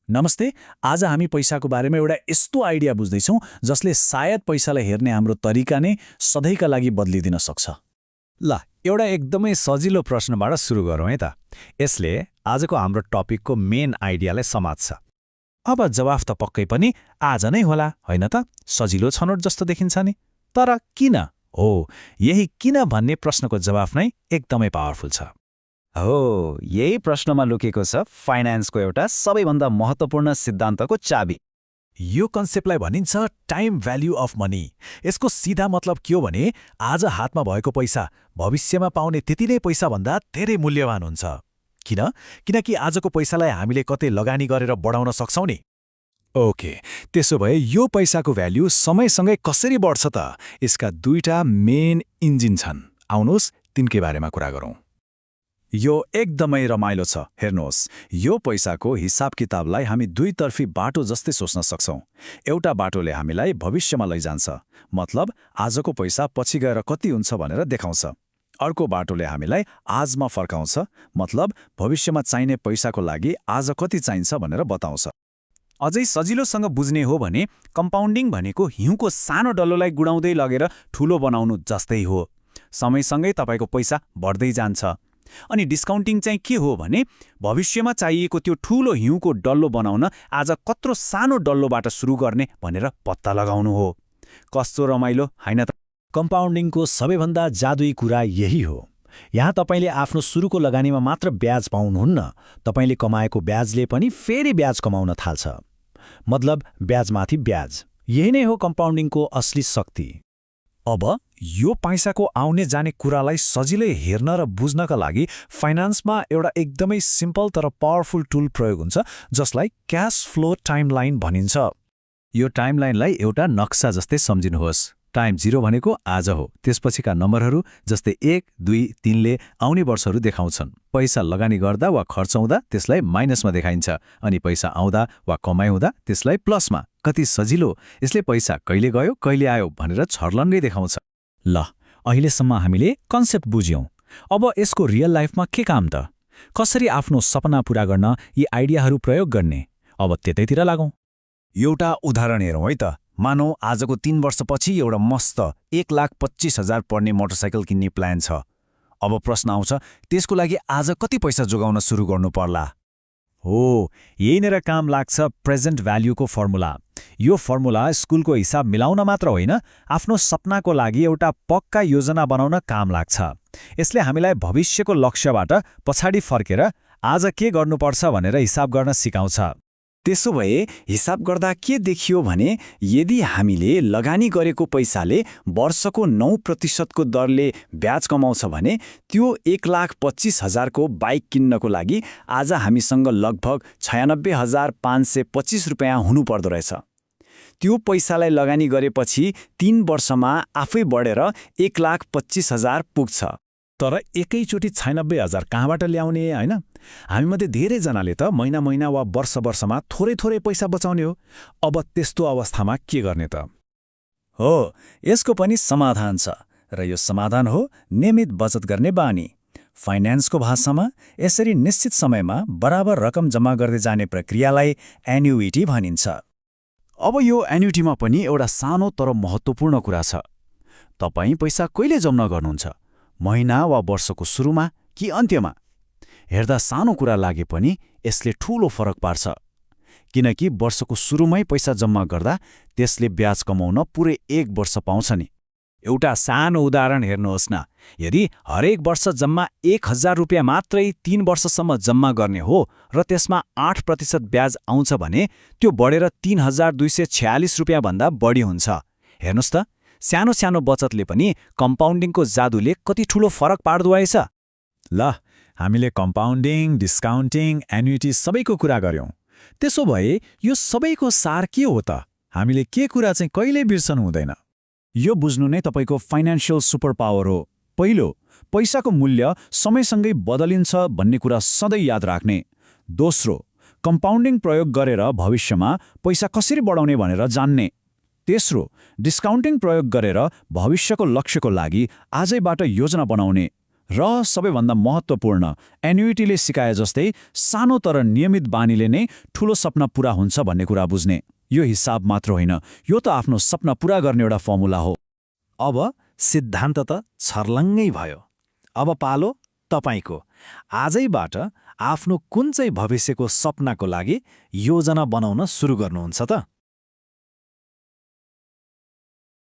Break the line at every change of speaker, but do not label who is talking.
नमस्ते। आज हामी पैसाको बारेमा एउटा यस्तो आइडिया बुझ्दैछौँ जसले सायद पैसालाई हेर्ने हाम्रो तरिका नै सधैँका लागि बदलिदिन सक्छ।
ल एउटा एकदमै सजिलो प्रश्नबाट सुरु गरौँ है त। यसले आजको हाम्रो टपिकको मेन आइडियालाई समात्छ।
अब जवाफ त पक्कै पनि आज नै होला, होइन त? सजिलो छनौट जस्तो देखिन्छ नि। तर किन? हो, यही किन भन्ने प्रश्नको जवाफ नै एकदमै पावरफुल छ।
हो, यही प्रश्नमा लुकेको छ फाइनान्सको एउटा सबैभन्दा महत्त्वपूर्ण सिद्धान्तको चाबी।
यो कन्सेप्टलाई भनिन्छ टाइम भ्याल्यु अफ मनी। यसको सिधा मतलब के हो भने आज हातमा भएको पैसा भविष्यमा पाउने त्यति नै पैसाभन्दा धेरै मूल्यवान हुन्छ। किन? किनकि आजको पैसालाई हामीले कतै लगानी गरेर बढाउन सक्छौँ नि। ओके, त्यसो भए यो पैसाको भ्याल्यु समयसँगै कसरी बढ्छ त? यसका दुईटा मेन इन्जिन छन्। आउनुहोस् तिनकै बारेमा कुरा गरौँ। यो एकदमै रमाइलो छ। हेर्नुहोस्, यो पैसाको हिसाब किताबलाई हामी दुईतर्फी बाटो जस्तै सोच्न सक्छौँ। एउटा बाटोले हामीलाई भविष्यमा लैजान्छ, मतलब आजको पैसा पछि गएर कति हुन्छ भनेर देखाउँछ। अर्को बाटोले हामीलाई आजमा फर्काउँछ, मतलब भविष्यमा चाहिने पैसाको लागि आज कति चाहिन्छ भनेर बताउँछ। अझै सजिलोसँग बुझ्ने हो भने कम्पाउन्डिङ भनेको हिउँको सानो डल्लोलाई गुडाउँदै लगेर ठूलो बनाउनु जस्तै हो। समयसँगै तपाईँको पैसा बढ्दै जान्छ। अनि डिस्काउन्टिङ चाहिँ के हो भने भविष्यमा चाहिएको त्यो ठूलो हिउँको डल्लो बनाउन आज कत्रो सानो डल्लोबाट सुरु गर्ने भनेर पत्ता लगाउनु हो। कस्तो रमाइलो, होइन त?
कम्पाउन्डिङको सबैभन्दा जादुई कुरा यही हो। यहाँ तपाईँले आफ्नो सुरुको लगानीमा मात्र ब्याज पाउनुहुन्न, तपाईँले कमाएको ब्याजले पनि फेरि ब्याज कमाउन थाल्छ। मतलब ब्याजमाथि ब्याज। यही नै हो कम्पाउन्डिङको असली शक्ति।
अब यो पैसाको आउने जाने कुरालाई सजिलै हेर्न र बुझ्नका लागि फाइनान्समा एउटा एकदमै सिम्पल तर पावरफुल टुल प्रयोग हुन्छ, जसलाई क्यास फ्लो टाइमलाइन भनिन्छ। यो टाइमलाइनलाई एउटा नक्सा जस्तै सम्झिनुहोस्। टाइम 0 भनेको आज हो, त्यसपछिका नम्बरहरू जस्तै 1, 2, 3ले आउने वर्षहरू देखाउँछन्। पैसा लगानी गर्दा वा खर्चाउँदा त्यसलाई माइनसमा देखाइन्छ, अनि पैसा आउँदा वा कमाइ हुँदा त्यसलाई प्लसमा। कति सजिलो! यसले पैसा कहिले गयो कहिले आयो भनेर छर्लङ्गै देखाउँछ।
ल, अहिलेसम्म हामीले कन्सेप्ट बुझ्यौँ। अब यसको रियल लाइफमा के काम त? कसरी आफ्नो सपना पूरा गर्न यी आइडियाहरू प्रयोग गर्ने? अब त्यतैतिर लागौँ।
एउटा उदाहरण हेरौँ है त। मानौ आजको 3 वर्षपछि एउटा मस्त 1,25,000 पर्ने मोटरसाइकल किन्ने प्लान छ। अब प्रश्न आउँछ, त्यसको लागि आज कति पैसा जोगाउन सुरु गर्नु पर्ला?
हो, यहीँनिर काम लाग्छ प्रेजेन्ट भ्याल्युको फर्मुला। यो फर्मुला स्कुलको हिसाब मिलाउन मात्र होइन, आफ्नो सपनाको लागि एउटा पक्का योजना बनाउन काम लाग्छ। यसले हामीलाई भविष्यको लक्ष्यबाट पछाडि फर्केर आज के गर्नुपर्छ भनेर हिसाब गर्न सिकाउँछ।
त्यसो भए हिसाब गर्दा के देखियो भने यदि हामीले लगानी गरेको पैसाले वर्षको 9% को दरले ब्याज कमाउँछ भने त्यो 1,25,000 बाइक किन्नको लागि आज हामीसँग लगभग 96,525 रुपियाँ हुनुपर्दो रहेछ। त्यो पैसालाई लगानी गरेपछि 3 वर्षमा आफै बढेर 1,25,000 पुग्छ।
तर एकैचोटि 96,000 कहाँबाट ल्याउने, होइन? हामीमध्ये धेरैजनाले त महिना वा वर्षमा थोरै पैसा बचाउने हो। अब त्यस्तो अवस्थामा के गर्ने त?
हो, यसको पनि समाधान छ, र यो समाधान हो नियमित बचत गर्ने बानी। फाइनान्सको भाषामा यसरी निश्चित समयमा बराबर रकम जम्मा गर्दै जाने प्रक्रियालाई एन्युइटी भनिन्छ।
अब यो एन्युइटीमा पनि एउटा सानो तर महत्त्वपूर्ण कुरा छ। तपाईँ पैसा कहिले जम्मा गर्नुहुन्छ? महिना वा वर्षको सुरुमा कि अन्त्यमा? हेर्दा सानो कुरा लागे पनि यसले ठूलो फरक पार्छ। किनकि वर्षको सुरुमै पैसा जम्मा गर्दा त्यसले ब्याज कमाउन पुरै 1 वर्ष पाउँछ नि।
एउटा सानो उदाहरण हेर्नुहोस् न। यदि हरेक वर्ष जम्मा 1,000 रुपियाँ मात्रै 3 वर्षसम्म जम्मा गर्ने हो र त्यसमा 8% ब्याज आउँछ भने त्यो बढेर 3,246 रुपियाँभन्दा बढी हुन्छ। हेर्नुहोस् त, सानो सानो बचतले पनि कम्पाउन्डिङको जादुले कति ठूलो फरक पार्दो रहेछ।
ल, हामीले कम्पाउन्डिङ, डिस्काउन्टिङ, एन्युइटी सबैको कुरा गर्यौँ। त्यसो भए यो सबैको सार के हो त? हामीले के कुरा चाहिँ कहिल्यै बिर्सनु हुँदैन। यो बुझ्नु नै तपाईँको फाइनान्शियल सुपर पावर हो। पहिलो, पैसाको मूल्य समयसँगै बदलिन्छ भन्ने कुरा सधैँ याद राख्ने। दोस्रो, कम्पाउन्डिङ प्रयोग गरेर भविष्यमा पैसा कसरी बढाउने भनेर जान्ने। तेस्रो, डिस्काउन्टिङ प्रयोग गरेर भविष्यको लक्ष्यको लागि आजैबाट योजना बनाउने।
र सबैभन्दा महत्त्वपूर्ण, एन्युइटीले सिकाए जस्तै सानो तर नियमित बानीले नै ठूलो सपना पूरा हुन्छ भन्ने कुरा बुझ्ने। यो हिसाब मात्र होइन, यो त आफ्नो सपना पूरा गर्ने एउटा फर्मुला हो।
अब सिद्धान्त त छर्लङ्गै भयो। अब पालो तपाईको। आजैबाट आफ्नो कुन चाहिँ भविष्यको सपनाको लागि योजना बनाउन सुरु गर्नुहुन्छ त?